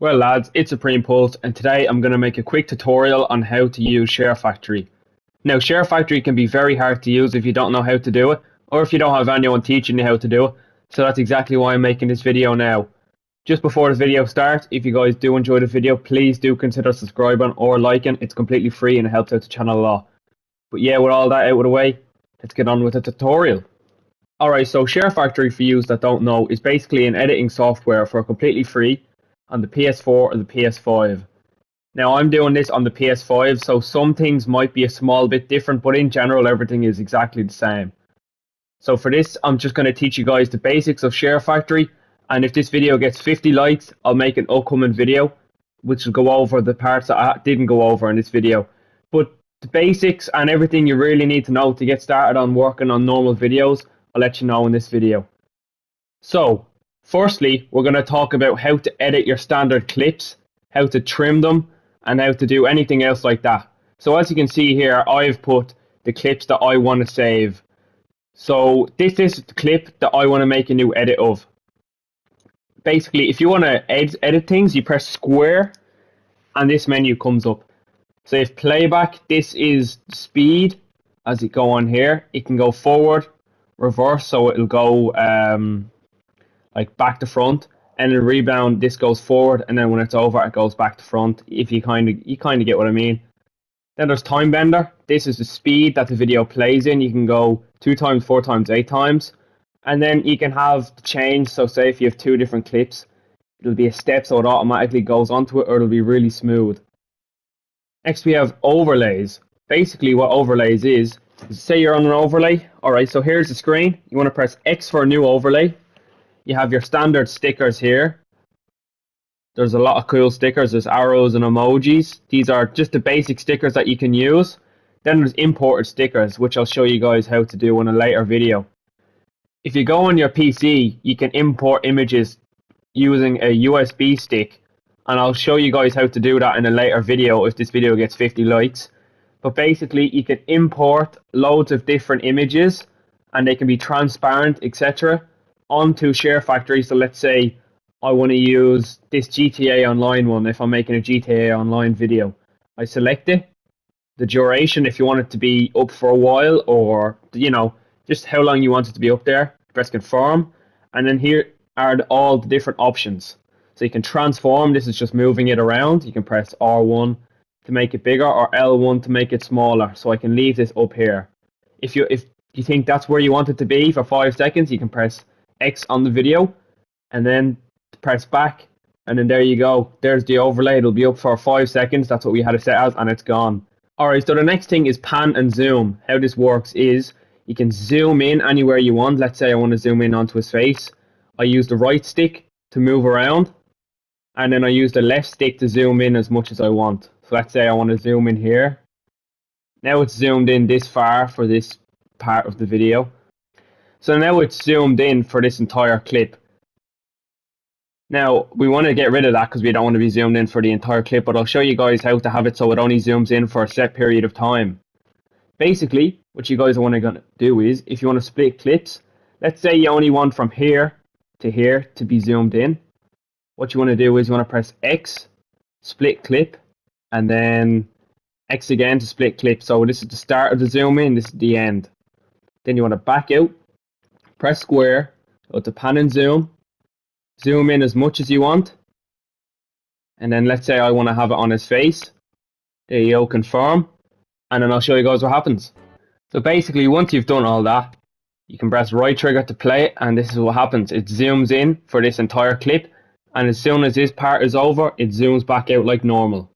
Well lads, it's Supreme Pulse and today I'm going to make a quick tutorial on how to use Sharefactory. Now Sharefactory can be very hard to use if you don't know how to do it or if you don't have anyone teaching you how to do it, so that's exactly why I'm making this video now. Just before the video starts, if you guys do enjoy the video, please do consider subscribing or liking. It's completely free and it helps out the channel a lot. But yeah, with all that out of the way, let's get on with the tutorial. Alright, so Sharefactory, for you that don't know, is basically an editing software for completely free on the PS4 or the PS5. Now I'm doing this on the PS5, so some things might be a small bit different, but in general everything is exactly the same. So for this, I'm just going to teach you guys the basics of Sharefactory, and if this video gets 50 likes, I'll make an upcoming video which will go over the parts that I didn't go over in this video. But the basics and everything you really need to know to get started on working on normal videos, I'll let you know in this video. So, firstly, we're going to talk about how to edit your standard clips, how to trim them, and how to do anything else like that. So as you can see here, I've put the clips that I want to save. So this is the clip that I want to make a new edit of. Basically, if you want to edit things, you press square, and this menu comes up. So if playback, this is speed, as it go on here. It can go forward, reverse, so it'll go like back to front, and then rebound, this goes forward, and then when it's over it goes back to front. If you kind of get what I mean. Then there's time bender. This is the speed that the video plays in. You can go 2 times, 4 times, 8 times, and then you can have the change. So say if you have 2 different clips, it'll be a step, so it automatically goes onto it, or it'll be really smooth. Next we have overlays. Basically what overlays is say you're on an overlay. Alright, so here's the screen. You want to press X for a new overlay. You have your standard stickers here. There's a lot of cool stickers. There's arrows and emojis. These are just the basic stickers that you can use. Then there's imported stickers, which I'll show you guys how to do in a later video. If you go on your PC, you can import images using a USB stick, and I'll show you guys how to do that in a later video if this video gets 50 likes. But basically you can import loads of different images and they can be transparent, etc. onto Sharefactory. So let's say I want to use this GTA Online one if I'm making a GTA Online video. I select it, the duration if you want it to be up for a while, or just how long you want it to be up there. Press confirm, and then here are all the different options. So you can transform, this is just moving it around. You can press R1 to make it bigger or L1 to make it smaller. So I can leave this up here. If you think that's where you want it to be for 5 seconds, you can press X on the video and then press back, and then there you go. There's the overlay. It'll be up for 5 seconds. That's what we had it set as, and it's gone. Alright, so the next thing is pan and zoom. How this works is you can zoom in anywhere you want. Let's say I want to zoom in onto his face. I use the right stick to move around, and then I use the left stick to zoom in as much as I want. So let's say I want to zoom in here. Now it's zoomed in this far for this part of the video. So now it's zoomed in for this entire clip. Now we want to get rid of that because we don't want to be zoomed in for the entire clip, but I'll show you guys how to have it so it only zooms in for a set period of time. Basically, what you guys are going to do is, if you want to split clips, let's say you only want from here to be zoomed in. What you want to do is you want to press X, split clip, and then X again to split clip. So this is the start of the zoom in, this is the end. Then you want to back out, press square, go to pan and zoom in as much as you want, and then let's say I want to have it on his face. There you go, confirm, and then I'll show you guys what happens. So basically once you've done all that, you can press right trigger to play it, and this is what happens. It zooms in for this entire clip, and as soon as this part is over, it zooms back out like normal.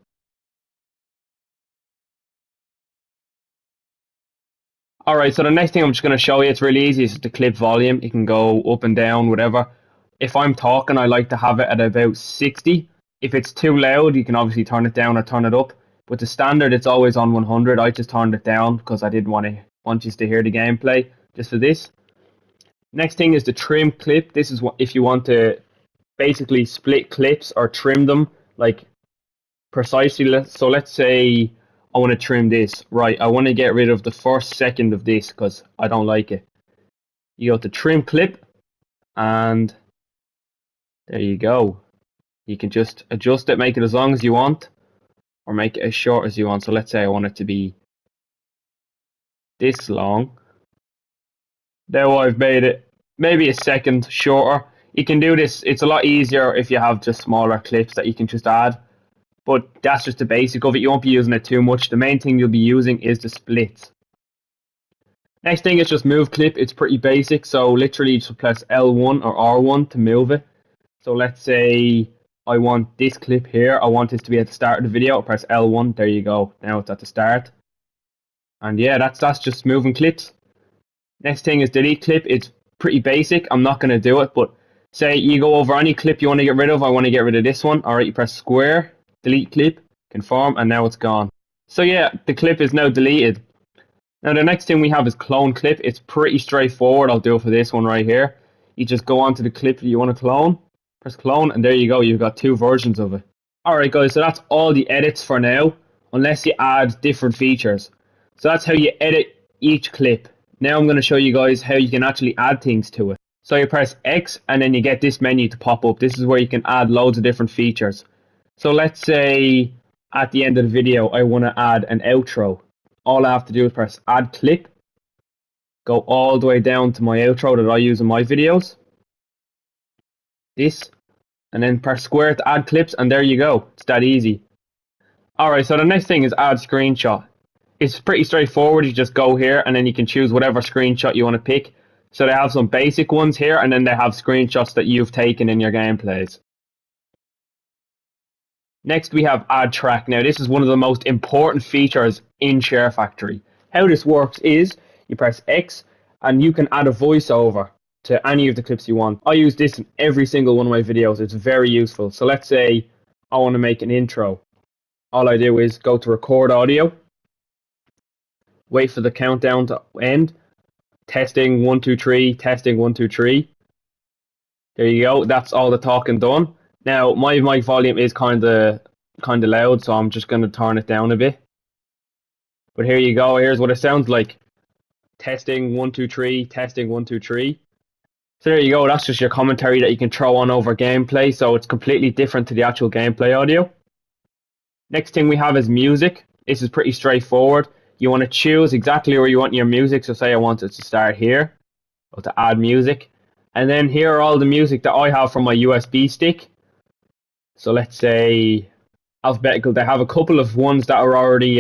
Alright, so the next thing I'm just going to show you, it's really easy, is the clip volume. You can go up and down, whatever. If I'm talking, I like to have it at about 60. If it's too loud, you can obviously turn it down or turn it up. But the standard, it's always on 100. I just turned it down because I didn't want you to hear the gameplay just for this. Next thing is the trim clip. This is what if you want to basically split clips or trim them like precisely. So let's say I want to trim this. Right, I want to get rid of the first second of this because I don't like it. You go to trim clip, and there you go. You can just adjust it, make it as long as you want, or make it as short as you want. So let's say I want it to be this long. Now I've made it maybe a second shorter. You can do this, it's a lot easier if you have just smaller clips that you can just add. But that's just the basic of it. You won't be using it too much. The main thing you'll be using is the splits. Next thing is just move clip. It's pretty basic. So literally just press L1 or R1 to move it. So let's say I want this clip here. I want this to be at the start of the video. I'll press L1. There you go. Now it's at the start. And yeah, that's just moving clips. Next thing is delete clip. It's pretty basic. I'm not going to do it, but say you go over any clip you want to get rid of. I want to get rid of this one. All right, you press square, delete clip, confirm, and now it's gone. So yeah, the clip is now deleted. Now the next thing we have is clone clip. It's pretty straightforward. I'll do it for this one right here. You just go onto the clip that you want to clone, press clone, and there you go. You've got two versions of it. Alright guys, so that's all the edits for now, unless you add different features. So that's how you edit each clip. Now I'm going to show you guys how you can actually add things to it. So you press X and then you get this menu to pop up. This is where you can add loads of different features. So let's say at the end of the video I want to add an outro. All I have to do is press add clip, go all the way down to my outro that I use in my videos, this, and then press square to add clips, and there you go. It's that easy. Alright, so the next thing is add screenshot. It's pretty straightforward. You just go here and then you can choose whatever screenshot you want to pick. So they have some basic ones here, and then they have screenshots that you've taken in your gameplays. Next we have add track. Now this is one of the most important features in Sharefactory. How this works is you press X and you can add a voiceover to any of the clips you want. I use this in every single one of my videos. It's very useful. So let's say I want to make an intro. All I do is go to record audio, wait for the countdown to end, testing 1 2 3, testing 1 2 3. There you go. That's all the talking done. Now my mic volume is kind of loud, so I'm just going to turn it down a bit. But here you go. Here's what it sounds like. Testing 1 2 3, testing 1 2 3. So there you go. That's just your commentary that you can throw on over gameplay. So it's completely different to the actual gameplay audio. Next thing we have is music. This is pretty straightforward. You want to choose exactly where you want your music. So say I want it to start here, or to add music. And then here are all the music that I have from my USB stick. So let's say alphabetical. They have a couple of ones that are already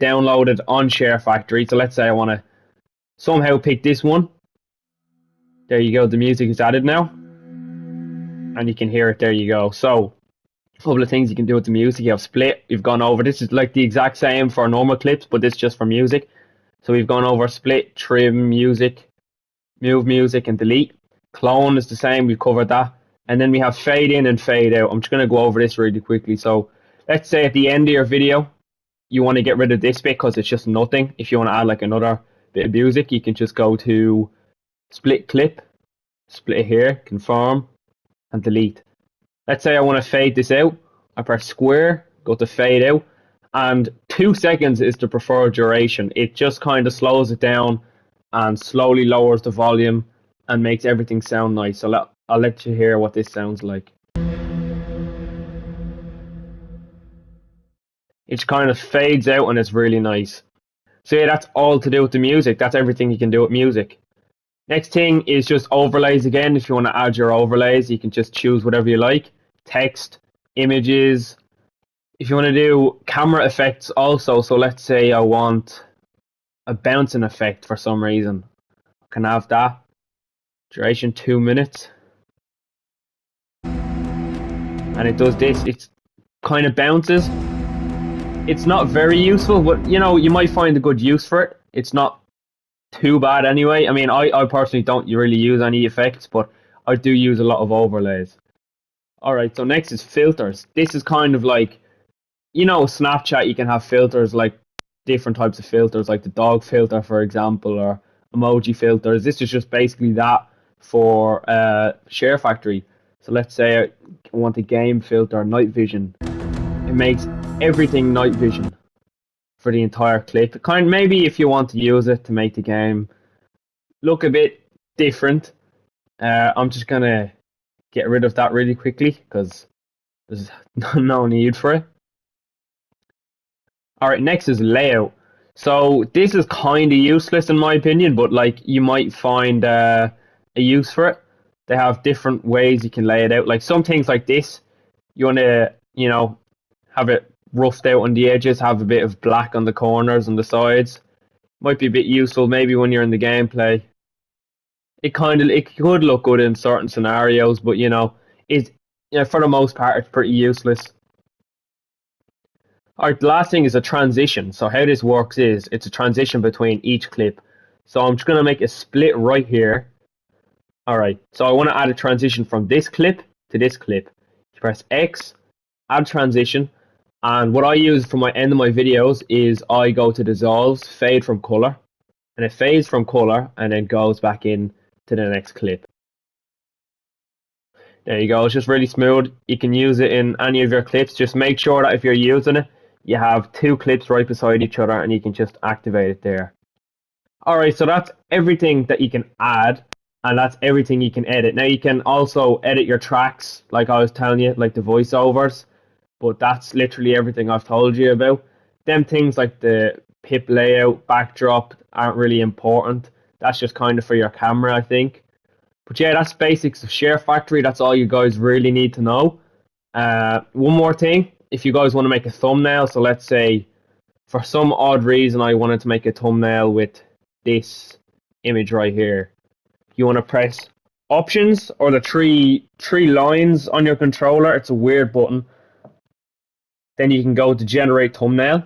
downloaded on Sharefactory. So let's say I want to somehow pick this one. There you go. The music is added now. And you can hear it. There you go. So a couple of things you can do with the music. You have split. You've gone over. This is like the exact same for normal clips, but this is just for music. So we've gone over split, trim, music, move music, and delete. Clone is the same. We've covered that. And then we have fade in and fade out. I'm just going to go over this really quickly. So let's say at the end of your video, you want to get rid of this bit because it's just nothing. If you want to add like another bit of music, you can just go to split clip, split it here, confirm, and delete. Let's say I want to fade this out. I press square, go to fade out, and 2 seconds is the preferred duration. It just kind of slows it down and slowly lowers the volume and makes everything sound nice. So I'll let you hear what this sounds like. It kind of fades out and it's really nice. So yeah, that's all to do with the music. That's everything you can do with music. Next thing is just overlays again. If you want to add your overlays, you can just choose whatever you like. Text, images. If you want to do camera effects also, so let's say I want a bouncing effect for some reason. I can have that. Duration 2 minutes. And it does this. It kind of bounces. It's not very useful, but you know, you might find a good use for it. It's not too bad anyway. I mean, I personally don't really use any effects, but I do use a lot of overlays. Alright, so next is filters. This is kind of like, you know, Snapchat, you can have filters, like different types of filters, like the dog filter, for example, or emoji filters. This is just basically that for Sharefactory. So let's say I want a game filter, night vision. It makes everything night vision for the entire clip. Maybe if you want to use it to make the game look a bit different. I'm just gonna get rid of that really quickly because there's no need for it. All right, next is layout. So this is kind of useless in my opinion, but like you might find a use for it. They have different ways you can lay it out. Like some things like this, you want to, have it roughed out on the edges, have a bit of black on the corners and the sides. Might be a bit useful maybe when you're in the gameplay. It could look good in certain scenarios, but it's for the most part it's pretty useless. Alright, the last thing is a transition. So how this works is it's a transition between each clip. So I'm just gonna make a split right here. Alright, so I want to add a transition from this clip to this clip. You press X, add transition, and what I use for my end of my videos is I go to dissolves, fade from color, and it fades from color and then goes back in to the next clip. There you go, it's just really smooth. You can use it in any of your clips. Just make sure that if you're using it, you have two clips right beside each other and you can just activate it there. Alright, so that's everything that you can add and that's everything you can edit. Now you can also edit your tracks, like I was telling you, like the voiceovers, but that's literally everything I've told you about. Them things like the pip layout, backdrop aren't really important. That's just kind of for your camera, I think. But yeah, that's basics of Sharefactory. That's all you guys really need to know. One more thing, if you guys want to make a thumbnail, so let's say for some odd reason I wanted to make a thumbnail with this image right here. You want to press options or the three lines on your controller. It's a weird button. Then you can go to generate thumbnail.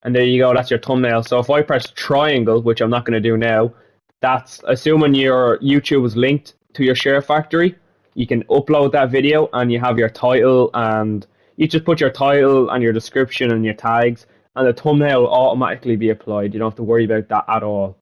And there you go, that's your thumbnail. So if I press triangle, which I'm not going to do now, that's assuming your YouTube is linked to your Sharefactory. You can upload that video and you have your title and you just put your title and your description and your tags and the thumbnail will automatically be applied. You don't have to worry about that at all.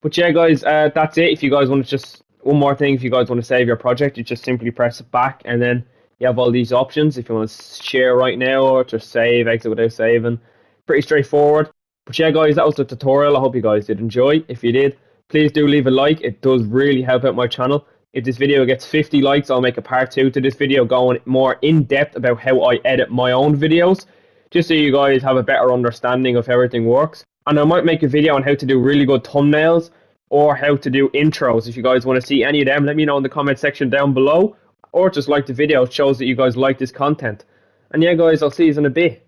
But yeah guys, that's it. If you guys want to just, one more thing, if you guys want to save your project, you just simply press it back and then you have all these options. If you want to share right now or just save, exit without saving. Pretty straightforward. But yeah guys, that was the tutorial. I hope you guys did enjoy. If you did, please do leave a like. It does really help out my channel. If this video gets 50 likes, I'll make a part 2 to this video going more in depth about how I edit my own videos, just so you guys have a better understanding of how everything works. And I might make a video on how to do really good thumbnails or how to do intros. If you guys want to see any of them, let me know in the comment section down below, or just like the video. It shows that you guys like this content. And yeah guys, I'll see you in a bit.